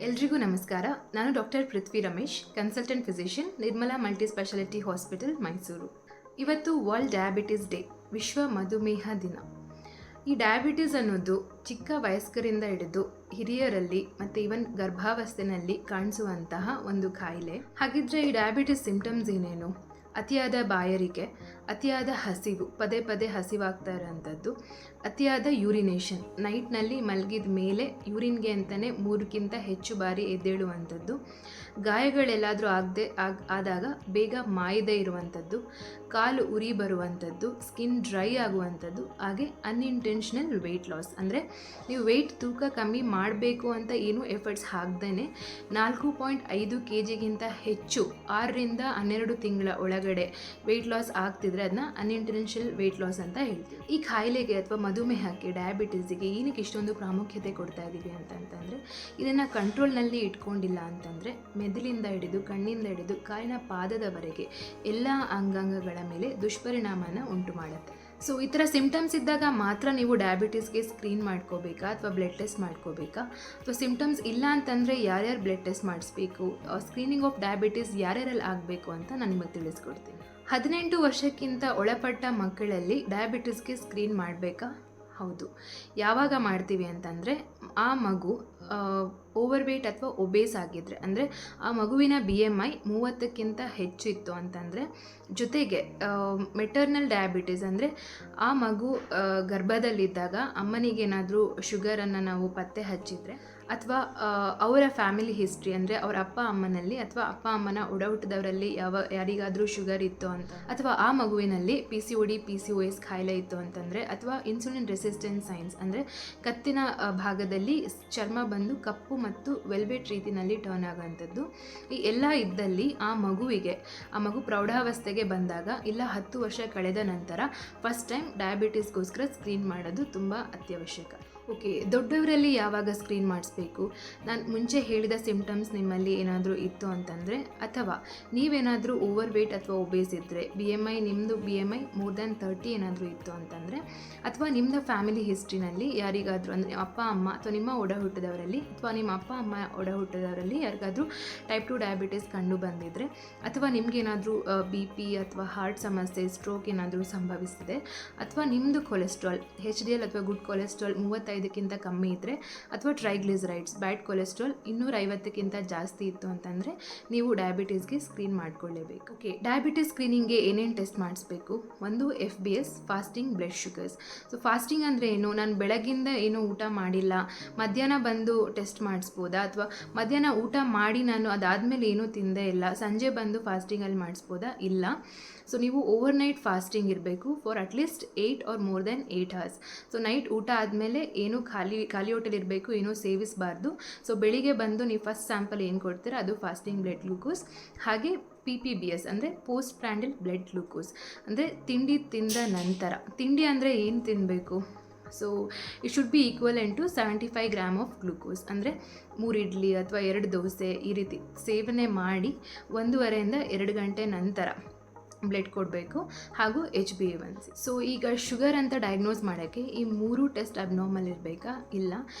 ಎಲ್ರಿಗೂ ನಮಸ್ಕಾರ. ನಾನು doctor Prithvi Ramesh, consultant physician, Nirmala multi speciality hospital, Mysuru. ಇವತ್ತು ವರ್ಲ್ಡ್ ಡಯಾಬಿಟಿಸ್ ಡೇ, ವಿಶ್ವ ಮಧುಮೇಹ ದಿನ. ಈ ಡಯಾಬಿಟಿಸ್ ಅನ್ನೋದು ಚಿಕ್ಕ ವಯಸ್ಕರಿಂದ ಹಿಡಿದು ಹಿರಿಯರಲ್ಲಿ ಮತ್ತು ಈವನ್ ಗರ್ಭಾವಸ್ಥೆಯಲ್ಲಿ ಕಾಣಿಸುವಂತಹ ಒಂದು ಕಾಯಿಲೆ. ಹಾಗಿದ್ರೆ ಈ ಡಯಾಬಿಟಿಸ್ ಸಿಂಪ್ಟಮ್ಸ್ ಏನೇನು? ಅತಿಯಾದ ಬಾಯಾರಿಕೆ, ಅತಿಯಾದ ಹಸಿವು, ಪದೇ ಪದೇ ಹಸಿವಾಗ್ತಾ ಇರೋಂಥದ್ದು, ಅತಿಯಾದ ಯೂರಿನೇಷನ್, ನೈಟ್ನಲ್ಲಿ ಮಲಗಿದ ಮೇಲೆ ಯೂರಿನ್ಗೆ ಅಂತಲೇ 3ಕ್ಕಿಂತ ಹೆಚ್ಚು ಬಾರಿ ಎದ್ದೇಳುವಂಥದ್ದು, ಗಾಯಗಳೆಲ್ಲಾದರೂ ಆದಾಗ ಬೇಗ ಮಾಯದೇ ಇರುವಂಥದ್ದು, ಕಾಲು ಉರಿ ಬರುವಂಥದ್ದು, ಸ್ಕಿನ್ ಡ್ರೈ ಆಗುವಂಥದ್ದು, ಹಾಗೆ ಅನ್ಇಂಟೆನ್ಷನಲ್ ವೆಯ್ಟ್ ಲಾಸ್. ಅಂದರೆ ನೀವು ವೆಯ್ಟ್ ತೂಕ ಕಮ್ಮಿ ಮಾಡಬೇಕು ಅಂತ ಏನೂ ಎಫರ್ಟ್ಸ್ ಹಾಕ್ದೇ 4.5 kgಗಿಂತ ಹೆಚ್ಚು 6ರಿಂದ 12 ತಿಂಗಳ ಒಳಗಡೆ ವೆಯ್ಟ್ ಲಾಸ್ ಆಗ್ತಿದ್ರೆ ಅದನ್ನ ಅನ್ಇಂಟೆನ್ಷನಲ್ ವೆಯ್ಟ್ ಲಾಸ್ ಅಂತ ಹೇಳ್ತೀವಿ. ಈ ಕಾಯಿಲೆಗೆ ಅಥವಾ ಮಧುಮೇಹಕ್ಕೆ, ಡಯಾಬಿಟಿಸ್ಗೆ ಏನಕ್ಕೆ ಇಷ್ಟೊಂದು ಪ್ರಾಮುಖ್ಯತೆ ಕೊಡ್ತಾ ಇದ್ದೀವಿ ಅಂತಂತಂದರೆ, ಇದನ್ನು ಕಂಟ್ರೋಲ್ನಲ್ಲಿ ಇಟ್ಕೊಂಡಿಲ್ಲ ಅಂತಂದರೆ ಮೆದುಳಿಂದ ಹಿಡಿದು ಕಣ್ಣಿಂದ ಹಿಡಿದು ಕಾಲಿನ ಪಾದದವರೆಗೆ ಎಲ್ಲ ಅಂಗಾಂಗಗಳ ಮೇಲೆ ದುಷ್ಪರಿಣಾಮನ ಉಂಟು ಮಾಡುತ್ತೆ. ಸೊ ಈ ಥರ ಸಿಂಪ್ಟಮ್ಸ್ ಇದ್ದಾಗ ಮಾತ್ರ ನೀವು ಡಯಾಬಿಟಿಸ್ಗೆ ಸ್ಕ್ರೀನ್ ಮಾಡ್ಕೋಬೇಕಾ ಅಥವಾ ಬ್ಲಡ್ ಟೆಸ್ಟ್ ಮಾಡ್ಕೋಬೇಕಾ? ಸೊ ಸಿಂಪ್ಟಮ್ಸ್ ಇಲ್ಲ ಅಂತಂದರೆ ಯಾರ್ಯಾರು ಬ್ಲಡ್ ಟೆಸ್ಟ್ ಮಾಡಿಸ್ಬೇಕು, ಸ್ಕ್ರೀನಿಂಗ್ ಆಫ್ ಡಯಾಬಿಟಿಸ್ ಯಾರ್ಯಾರಲ್ಲಿ ಆಗಬೇಕು ಅಂತ ನಾನು ನಿಮಗೆ ತಿಳಿಸ್ಕೊಡ್ತೀನಿ. 18 ವರ್ಷಕ್ಕಿಂತ ಒಳಪಟ್ಟ ಮಕ್ಕಳಲ್ಲಿ ಡಯಾಬಿಟಿಸ್ಗೆ ಸ್ಕ್ರೀನ್ ಮಾಡಬೇಕಾ? ಹೌದು. ಯಾವಾಗ ಮಾಡ್ತೀವಿ ಅಂತಂದರೆ, ಆ ಮಗು ಓವರ್ ವೇಟ್ ಅಥವಾ ಒಬೇಸ್ ಆಗಿದ್ದರೆ, ಅಂದರೆ ಆ ಮಗುವಿನ BMI 30ಕ್ಕಿಂತ ಹೆಚ್ಚು ಇತ್ತು ಅಂತಂದರೆ, ಜೊತೆಗೆ ಮೆಟರ್ನಲ್ ಡಯಾಬಿಟಿಸ್ ಅಂದರೆ ಆ ಮಗು ಗರ್ಭದಲ್ಲಿದ್ದಾಗ ಅಮ್ಮನಿಗೇನಾದರೂ ಶುಗರನ್ನು ನಾವು ಪತ್ತೆ ಹಚ್ಚಿದರೆ, ಅಥವಾ ಅವರ ಫ್ಯಾಮಿಲಿ ಹಿಸ್ಟ್ರಿ ಅಂದರೆ ಅವರ ಅಪ್ಪ ಅಮ್ಮನಲ್ಲಿ ಅಥವಾ ಅಪ್ಪ ಅಮ್ಮನ ಒಡಹುಟ್ಟಿದವರಲ್ಲಿ ಯಾರಿಗಾದರೂ ಶುಗರ್ ಇತ್ತು ಅಂತ, ಅಥವಾ ಆ ಮಗುವಿನಲ್ಲಿ PCOD PCOS ಕಾಯಿಲೆ ಇತ್ತು ಅಂತಂದರೆ, ಅಥವಾ ಇನ್ಸುಲಿನ್ ರೆಸಿಸ್ಟೆನ್ಸ್ ಸೈನ್ಸ್ ಅಂದರೆ ಕತ್ತಿನ ಭಾಗದಲ್ಲಿ ಚರ್ಮ ಬಂದು ಕಪ್ಪು ಮತ್ತು ವೆಲ್ವೆಟ್ ರೀತಿಯಲ್ಲಿ ಟರ್ನ್ ಆಗೋಂಥದ್ದು, ಈ ಎಲ್ಲ ಇದ್ದಲ್ಲಿ ಆ ಮಗು ಪ್ರೌಢಾವಸ್ಥೆಗೆ ಬಂದಾಗ ಇಲ್ಲ 10 ವರ್ಷ ಕಳೆದ ನಂತರ ಫಸ್ಟ್ ಟೈಮ್ ಡಯಾಬಿಟಿಸ್ಗೋಸ್ಕರ ಸ್ಕ್ರೀನ್ ಮಾಡೋದು ತುಂಬ ಅತ್ಯವಶ್ಯಕ. ಓಕೆ, ದೊಡ್ಡವರಲ್ಲಿ ಯಾವಾಗ ಸ್ಕ್ರೀನ್ ಮಾಡಿಸ್ಬೇಕು? ನಾನು ಮುಂಚೆ ಹೇಳಿದ ಸಿಂಪ್ಟಮ್ಸ್ ನಿಮ್ಮಲ್ಲಿ ಏನಾದರೂ ಇತ್ತು ಅಂತಂದರೆ, ಅಥವಾ ನೀವೇನಾದರೂ ಓವರ್ ವೇಟ್ ಅಥವಾ ಒಬೇಸ್ ಇದ್ದರೆ, ನಿಮ್ಮದು BMI ಮೋರ್ ದ್ಯಾನ್ 30 ಏನಾದರೂ ಇತ್ತು ಅಂತಂದರೆ, ಅಥವಾ ನಿಮ್ಮದು ಫ್ಯಾಮಿಲಿ ಹಿಸ್ಟ್ರಿನಲ್ಲಿ ಯಾರಿಗಾದರೂ ಅಂದರೆ ಅಪ್ಪ ಅಮ್ಮ ಅಥವಾ ನಿಮ್ಮ ಒಡಹುಟ್ಟಿದವರಲ್ಲಿ ಅಥವಾ ನಿಮ್ಮ ಅಪ್ಪ ಅಮ್ಮ ಒಡಹುಟ್ಟಿದವರಲ್ಲಿ ಯಾರಿಗಾದರೂ ಟೈಪ್ 2 ಡಯಾಬಿಟಿಸ್ ಕಂಡು ಬಂದಿದ್ದರೆ, ಅಥವಾ ನಿಮಗೇನಾದರೂ BP ಅಥವಾ ಹಾರ್ಟ್ ಸಮಸ್ಯೆ, ಸ್ಟ್ರೋಕ್ ಏನಾದರೂ ಸಂಭವಿಸಿದೆ, ಅಥವಾ ನಿಮ್ಮದು ಕೊಲೆಸ್ಟ್ರಾಲ್ HDL ಅಥವಾ ಗುಡ್ ಕೊಲೆಸ್ಟ್ರಾಲ್ 35ಕ್ಕಿಂತ ಕಮ್ಮಿ ಇದ್ದರೆ, ಅಥವಾ ಟ್ರೈಗ್ಲಿಸರೈಡ್ಸ್ ಬ್ಯಾಡ್ ಕೊಲೆಸ್ಟ್ರಾಲ್ 250ಕ್ಕಿಂತ ಜಾಸ್ತಿ ಇತ್ತು ಅಂತಂದರೆ ನೀವು ಡಯಾಬಿಟಿಸ್ಗೆ ಸ್ಕ್ರೀನ್ ಮಾಡ್ಕೊಳ್ಳೇಬೇಕು. ಓಕೆ, ಡಯಾಬಿಟಿಸ್ ಸ್ಕ್ರೀನಿಂಗ್ಗೆ ಏನೇನು ಟೆಸ್ಟ್ ಮಾಡಿಸ್ಬೇಕು? ಒಂದು FBS, fasting blood sugars. So fasting ಅಂದರೆ ಏನು? ನಾನು ಬೆಳಗ್ಗಿಂದ ಏನೂ ಊಟ ಮಾಡಿಲ್ಲ, ಮಧ್ಯಾಹ್ನ ಬಂದು ಟೆಸ್ಟ್ ಮಾಡಿಸ್ಬೋದಾ? ಅಥವಾ ಮಧ್ಯಾಹ್ನ ಊಟ ಮಾಡಿ ನಾನು ಅದಾದಮೇಲೆ ಏನೂ ತಿಂದೇ ಇಲ್ಲ, ಸಂಜೆ ಬಂದು ಫಾಸ್ಟಿಂಗಲ್ಲಿ ಮಾಡಿಸ್ಬೋದಾ? ಇಲ್ಲ. ಸೊ ನೀವು ಓವರ್ ನೈಟ್ ಫಾಸ್ಟಿಂಗ್ ಇರಬೇಕು for at least 8 or more than 8 hours. So night ಊಟ ಆದಮೇಲೆ ಏನೂ ಖಾಲಿ ಹೊಟ್ಟೆಲಿ ಇರಬೇಕು, ಏನೂ ಸೇವಿಸಬಾರ್ದು. ಸೊ ಬೆಳಿಗ್ಗೆ ಬಂದು ನೀವು ಫಸ್ಟ್ ಸ್ಯಾಂಪಲ್ ಏನು ಕೊಡ್ತೀರಾ ಅದು ಫಾಸ್ಟಿಂಗ್ ಬ್ಲಡ್ ಗ್ಲೂಕೋಸ್. ಹಾಗೆ PPBS ಅಂದರೆ ಪೋಸ್ಟ್ ಪ್ರ್ಯಾಂಡಲ್ ಬ್ಲಡ್ ಗ್ಲೂಕೋಸ್, ಅಂದರೆ ತಿಂಡಿ ತಿಂದ ನಂತರ. ತಿಂಡಿ ಅಂದರೆ ಏನು ತಿನ್ನಬೇಕು? So it should be equivalent to 75 grams of glucose. ಅಂದರೆ 3 ಇಡ್ಲಿ ಅಥವಾ 2 ದೋಸೆ ಈ ರೀತಿ ಸೇವನೆ ಮಾಡಿ 1.5ರಿಂದ 2 ಗಂಟೆ ನಂತರ ಬ್ಲಡ್ ಕೊಡಬೇಕು. ಹಾಗೂ HbA1c. ಸೊ ಈಗ ಶುಗರ್ ಅಂತ ಡಯಾಗ್ನೋಸ್ ಮಾಡೋಕ್ಕೆ ಈ 3 ಟೆಸ್ಟ್ ಅಬ್ನಾರ್ಮಲ್ ಇರಬೇಕಾ? ಇಲ್ಲ.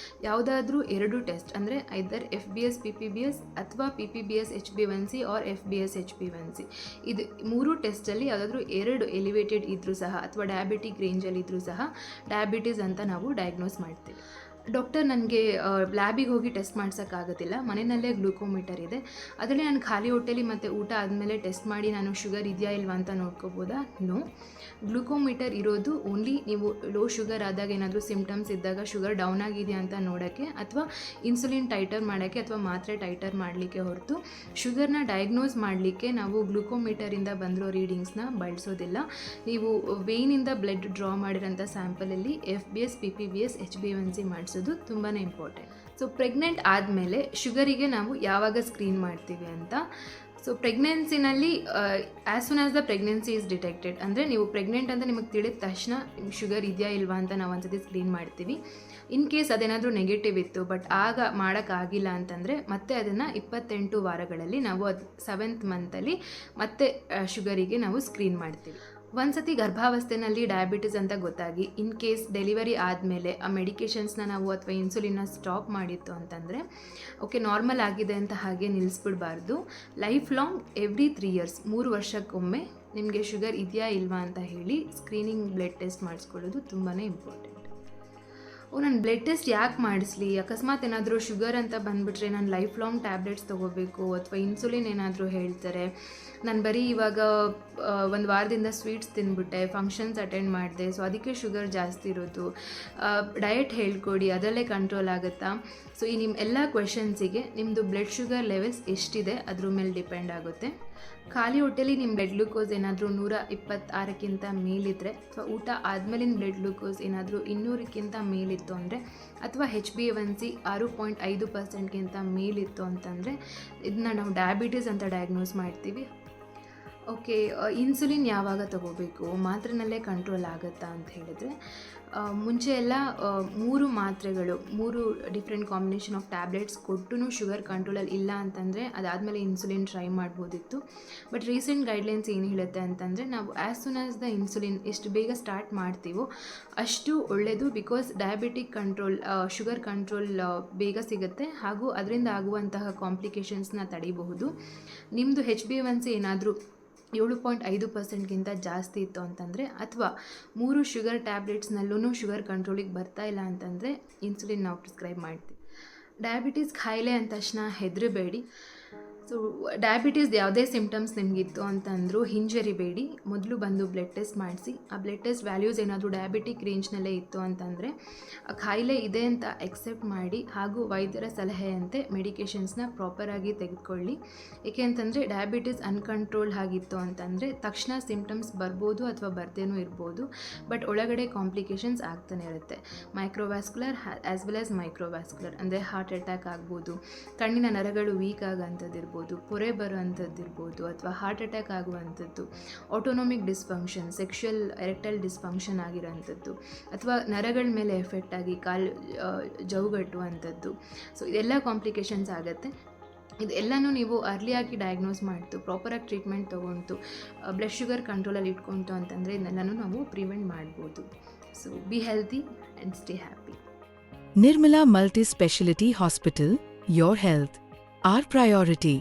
ಯಾವುದಾದ್ರೂ 2 ಟೆಸ್ಟ್ ಅಂದರೆ ಐದರ್ FBS PPBS ಅಥವಾ PPBS HbA1c or FBS HbA1c, ಇದು 3 ಟೆಸ್ಟಲ್ಲಿ ಯಾವುದಾದ್ರೂ 2 ಎಲಿವೇಟೆಡ್ ಇದ್ದರೂ ಸಹ ಅಥವಾ ಡಯಾಬಿಟಿಕ್ ರೇಂಜಲ್ಲಿ ಇದ್ದರೂ ಸಹ ಡಯಾಬಿಟಿಸ್ ಅಂತ ನಾವು ಡಯಾಗ್ನೋಸ್ ಮಾಡ್ತೀವಿ. ಡಾಕ್ಟರ್, ನನಗೆ ಲ್ಯಾಬಿಗೆ ಹೋಗಿ ಟೆಸ್ಟ್ ಮಾಡ್ಸೋಕ್ಕಾಗೋದಿಲ್ಲ, ಮನೆಯಲ್ಲೇ ಗ್ಲೂಕೋಮೀಟರ್ ಇದೆ, ಅದರಲ್ಲಿ ನಾನು ಖಾಲಿ ಹೊಟ್ಟೆಲಿ ಮತ್ತು ಊಟ ಆದಮೇಲೆ ಟೆಸ್ಟ್ ಮಾಡಿ ನಾನು ಶುಗರ್ ಇದೆಯಾ ಇಲ್ವಾ ಅಂತ ನೋಡ್ಕೋಬೋದಾ? ನೋ. ಗ್ಲೂಕೋಮೀಟರ್ ಇರೋದು ಓನ್ಲಿ ನೀವು ಲೋ ಶುಗರ್ ಆದಾಗ, ಏನಾದರೂ ಸಿಂಪ್ಟಮ್ಸ್ ಇದ್ದಾಗ ಶುಗರ್ ಡೌನ್ ಆಗಿದೆಯಾ ಅಂತ ನೋಡೋಕ್ಕೆ, ಅಥವಾ ಇನ್ಸುಲಿನ್ ಟೈಟರ್ ಮಾಡೋಕ್ಕೆ, ಅಥವಾ ಮಾತ್ರೆ ಟೈಟರ್ ಮಾಡಲಿಕ್ಕೆ ಹೊರತು ಶುಗರ್ನ ಡಯಾಗ್ನೋಸ್ ಮಾಡಲಿಕ್ಕೆ ನಾವು ಗ್ಲೂಕೋಮೀಟರಿಂದ ಬಂದಿರೋ ರೀಡಿಂಗ್ಸ್ನ ಬಳಸೋದಿಲ್ಲ. ನೀವು ವೇನಿಂದ ಬ್ಲಡ್ ಡ್ರಾ ಮಾಡಿರೋಂಥ ಸ್ಯಾಂಪಲಲ್ಲಿ FBS PPBS HbA1c ಮಾಡಿಸೋದು ತುಂಬಾ ಇಂಪಾರ್ಟೆಂಟ್. ಸೊ ಪ್ರೆಗ್ನೆಂಟ್ ಆದಮೇಲೆ ಶುಗರಿಗೆ ನಾವು ಯಾವಾಗ ಸ್ಕ್ರೀನ್ ಮಾಡ್ತೀವಿ ಅಂತ. ಸೊ ಪ್ರೆಗ್ನೆನ್ಸಿನಲ್ಲಿ as soon as the pregnancy is detected, ಅಂದರೆ ನೀವು ಪ್ರೆಗ್ನೆಂಟ್ ಅಂತ ನಿಮಗೆ ತಿಳಿದ ತಕ್ಷಣ ಶುಗರ್ ಇದೆಯಾ ಇಲ್ವಾ ಅಂತ ನಾವು ಒಂದ್ಸತಿ ಸ್ಕ್ರೀನ್ ಮಾಡ್ತೀವಿ. ಇನ್ ಕೇಸ್ ಅದೇನಾದರೂ ನೆಗೆಟಿವ್ ಇತ್ತು ಬಟ್ ಆಗ ಮಾಡೋಕ್ಕಾಗಿಲ್ಲ ಅಂತಂದರೆ ಮತ್ತೆ ಅದನ್ನು 28 ವಾರಗಳಲ್ಲಿ ನಾವು 7th ಮಂತಲ್ಲಿ ಮತ್ತೆ ಶುಗರಿಗೆ ನಾವು ಸ್ಕ್ರೀನ್ ಮಾಡ್ತೀವಿ. ಒಂದ್ಸತಿ ಗರ್ಭಾವಸ್ಥೆನಲ್ಲಿ ಡಯಾಬಿಟಿಸ್ ಅಂತ ಗೊತ್ತಾಗಿ ಇನ್ ಕೇಸ್ ಡೆಲಿವರಿ ಆದಮೇಲೆ ಆ ಮೆಡಿಕೇಷನ್ಸ್ನ ನಾವು ಅಥವಾ ಇನ್ಸುಲಿನ್ನ ಸ್ಟಾಪ್ ಮಾಡಿತ್ತು ಅಂತಂದರೆ ಓಕೆ ನಾರ್ಮಲ್ ಆಗಿದೆ ಅಂತ ಹಾಗೆ ನಿಲ್ಲಿಸ್ಬಿಡಬಾರ್ದು. ಲೈಫ್ ಲಾಂಗ್ ಎವ್ರಿ 3 ಇಯರ್ಸ್ 3 ವರ್ಷಕ್ಕೊಮ್ಮೆ ನಿಮಗೆ ಶುಗರ್ ಇದೆಯಾ ಇಲ್ವಾ ಅಂತ ಹೇಳಿ ಸ್ಕ್ರೀನಿಂಗ್ ಬ್ಲಡ್ ಟೆಸ್ಟ್ ಮಾಡಿಸ್ಕೊಳ್ಳೋದು ತುಂಬಾ ಇಂಪಾರ್ಟೆಂಟ್. ನಾನು ಬ್ಲಡ್ ಟೆಸ್ಟ್ ಯಾಕೆ ಮಾಡಿಸ್ಲಿ, ಅಕಸ್ಮಾತ್ ಏನಾದರೂ ಶುಗರ್ ಅಂತ ಬಂದುಬಿಟ್ರೆ ನಾನು ಲೈಫ್ ಲಾಂಗ್ ಟ್ಯಾಬ್ಲೆಟ್ಸ್ ತೊಗೋಬೇಕು ಅಥವಾ ಇನ್ಸುಲಿನ್ ಏನಾದರೂ ಹೇಳ್ತಾರೆ, ನಾನು ಬರೀ ಇವಾಗ ಒಂದು ವಾರದಿಂದ ಸ್ವೀಟ್ಸ್ ತಿಂದ್ಬಿಟ್ಟೆ, ಫಂಕ್ಷನ್ಸ್ ಅಟೆಂಡ್ ಮಾಡಿದೆ, ಸೊ ಅದಕ್ಕೆ ಶುಗರ್ ಜಾಸ್ತಿ ಇರೋದು, ಡಯಟ್ ಹೇಳ್ಕೊಡಿ ಅದರಲ್ಲೇ ಕಂಟ್ರೋಲ್ ಆಗುತ್ತಾ? ಸೊ ಈ ನಿಮ್ಮ ಎಲ್ಲ ಕ್ವೆಶನ್ಸಿಗೆ ನಿಮ್ಮದು ಬ್ಲಡ್ ಶುಗರ್ ಲೆವೆಲ್ಸ್ ಎಷ್ಟಿದೆ ಅದ್ರ ಮೇಲೆ ಡಿಪೆಂಡ್ ಆಗುತ್ತೆ. ಖಾಲಿ ಹೊಟ್ಟೆಲಿ ನಿಮ್ಮ ಬ್ಲಡ್ ಗ್ಲೂಕೋಸ್ ಏನಾದರೂ 126ಕ್ಕಿಂತ ಮೇಲಿದ್ದರೆ ಅಥವಾ ಊಟ ಆದಮೇಲಿನ ಬ್ಲಡ್ ಗ್ಲೂಕೋಸ್ ಏನಾದರೂ 200ಕ್ಕಿಂತ ಮೇಲಿತ್ತು ಅಂದರೆ ಅಥವಾ HbA1c 6.5%ಗಿಂತ ಮೇಲಿತ್ತು ಅಂತಂದರೆ ಇದನ್ನ ನಾವು ಡಯಾಬಿಟೀಸ್ ಅಂತ ಡಯಾಗ್ನೋಸ್ ಮಾಡ್ತೀವಿ. ಓಕೆ, ಇನ್ಸುಲಿನ್ ಯಾವಾಗ ತೊಗೋಬೇಕು, ಮಾತ್ರೆನಲ್ಲೇ ಕಂಟ್ರೋಲ್ ಆಗುತ್ತಾ ಅಂತ ಹೇಳಿದ್ರೆ ಮುಂಚೆ ಎಲ್ಲ 3 ಮಾತ್ರೆಗಳು 3 ಡಿಫ್ರೆಂಟ್ ಕಾಂಬಿನೇಷನ್ ಆಫ್ ಟ್ಯಾಬ್ಲೆಟ್ಸ್ ಕೊಟ್ಟು ಶುಗರ್ ಕಂಟ್ರೋಲಲ್ಲಿ ಇಲ್ಲ ಅಂತಂದರೆ ಅದಾದಮೇಲೆ ಇನ್ಸುಲಿನ್ ಟ್ರೈ ಮಾಡ್ಬೋದಿತ್ತು. ಬಟ್ ರೀಸೆಂಟ್ ಗೈಡ್ಲೈನ್ಸ್ ಏನು ಹೇಳುತ್ತೆ ಅಂತಂದರೆ ನಾವು as soon as the insulin ಎಷ್ಟು ಬೇಗ ಸ್ಟಾರ್ಟ್ ಮಾಡ್ತೀವೋ ಅಷ್ಟು ಒಳ್ಳೆಯದು. Because diabetic control sugar control ಬೇಗ ಸಿಗುತ್ತೆ ಹಾಗೂ ಅದರಿಂದ ಆಗುವಂತಹ ಕಾಂಪ್ಲಿಕೇಶನ್ಸ್ನ ತಡಿಬಹುದು. ನಿಮ್ಮದು HbA1c ಏನಾದರೂ 7.5%ಗಿಂತ ಜಾಸ್ತಿ ಇತ್ತು ಅಂತಂದರೆ ಅಥವಾ 3 ಶುಗರ್ ಟ್ಯಾಬ್ಲೆಟ್ಸ್ನಲ್ಲೂ ಶುಗರ್ ಕಂಟ್ರೋಲಿಗೆ ಬರ್ತಾ ಇಲ್ಲ ಅಂತಂದರೆ ಇನ್ಸುಲಿನ್ ನಾವು ಪ್ರಿಸ್ಕ್ರೈಬ್ ಮಾಡ್ತೀವಿ. ಡಯಾಬಿಟೀಸ್ ಖಾಯಿಲೆ ಅಂದ ತಕ್ಷಣ ಹೆದರಬೇಡಿ. ಸೊ ಡಯಾಬಿಟೀಸ್ ಯಾವುದೇ ಸಿಮ್ಟಮ್ಸ್ ನಿಮಗಿತ್ತು ಅಂತಂದರೂ ಹಿಂಜರಿಬೇಡಿ, ಮೊದಲು ಬಂದು ಬ್ಲಡ್ ಟೆಸ್ಟ್ ಮಾಡಿಸಿ. ಆ ಬ್ಲಡ್ ಟೆಸ್ಟ್ ವ್ಯಾಲ್ಯೂಸ್ ಏನಾದರೂ ಡಯಾಬಿಟಿಕ್ ರೇಂಜ್ನಲ್ಲೇ ಇತ್ತು ಅಂತಂದರೆ ಖಾಯಿಲೆ ಇದೆ ಅಂತ ಎಕ್ಸೆಪ್ಟ್ ಮಾಡಿ ಹಾಗೂ ವೈದ್ಯರ ಸಲಹೆಯಂತೆ ಮೆಡಿಕೇಷನ್ಸ್ನ ಪ್ರಾಪರಾಗಿ ತೆಗೆದುಕೊಳ್ಳಿ. ಏಕೆ ಅಂತಂದರೆ ಡಯಾಬಿಟೀಸ್ ಅನ್ಕಂಟ್ರೋಲ್ಡ್ ಆಗಿತ್ತು ಅಂತಂದರೆ ತಕ್ಷಣ ಸಿಮ್ಟಮ್ಸ್ ಬರ್ಬೋದು ಅಥವಾ ಬರ್ದೇನೂ ಇರ್ಬೋದು, ಬಟ್ ಒಳಗಡೆ ಕಾಂಪ್ಲಿಕೇಶನ್ಸ್ ಆಗ್ತಾನೆ ಇರುತ್ತೆ. Microvascular as well as microvascular ಅಂದರೆ ಹಾರ್ಟ್ ಅಟ್ಯಾಕ್ ಆಗ್ಬೋದು, ಕಣ್ಣಿನ ನರಗಳು ವೀಕ್ ಆಗೋಂಥದ್ದು ಇರ್ಬೋದು, ಪೊರೆ ಬರುವಂಥದ್ದು ಇರ್ಬೋದು ಅಥವಾ ಹಾರ್ಟ್ ಅಟ್ಯಾಕ್ ಆಗುವಂಥದ್ದು, ಆಟೋನೋಮಿಕ್ ಡಿಸ್ಫಂಕ್ಷನ್, ಸೆಕ್ಷುವಲ್ ಎರೆಕ್ಟೈಲ್ ಡಿಸ್ಫಂಕ್ಷನ್ ಆಗಿರೋಂಥದ್ದು ಅಥವಾ ನರಗಳ ಮೇಲೆ ಎಫೆಕ್ಟ್ ಆಗಿ ಕಾಲು ಜವುಗಟ್ಟುವಂಥದ್ದು. ಸೊ ಇದೆಲ್ಲ ಕಾಂಪ್ಲಿಕೇಶನ್ಸ್ ಆಗುತ್ತೆ. ಇದೆಲ್ಲನೂ ನೀವು ಅರ್ಲಿಯಾಗಿ ಡಯಾಗ್ನೋಸ್ ಮಾಡ್ತು ಪ್ರಾಪರಾಗಿ ಟ್ರೀಟ್ಮೆಂಟ್ ತೊಗೊಂಡು ಬ್ಲಡ್ ಶುಗರ್ ಕಂಟ್ರೋಲಲ್ಲಿ ಇಟ್ಕೊಂತು ಅಂತಂದರೆ ಇದನ್ನೆಲ್ಲನೂ ನಾವು ಪ್ರಿವೆಂಟ್ ಮಾಡ್ಬೋದು. So be healthy and stay happy. Nirmala Multi Speciality Hospital, your health, our priority.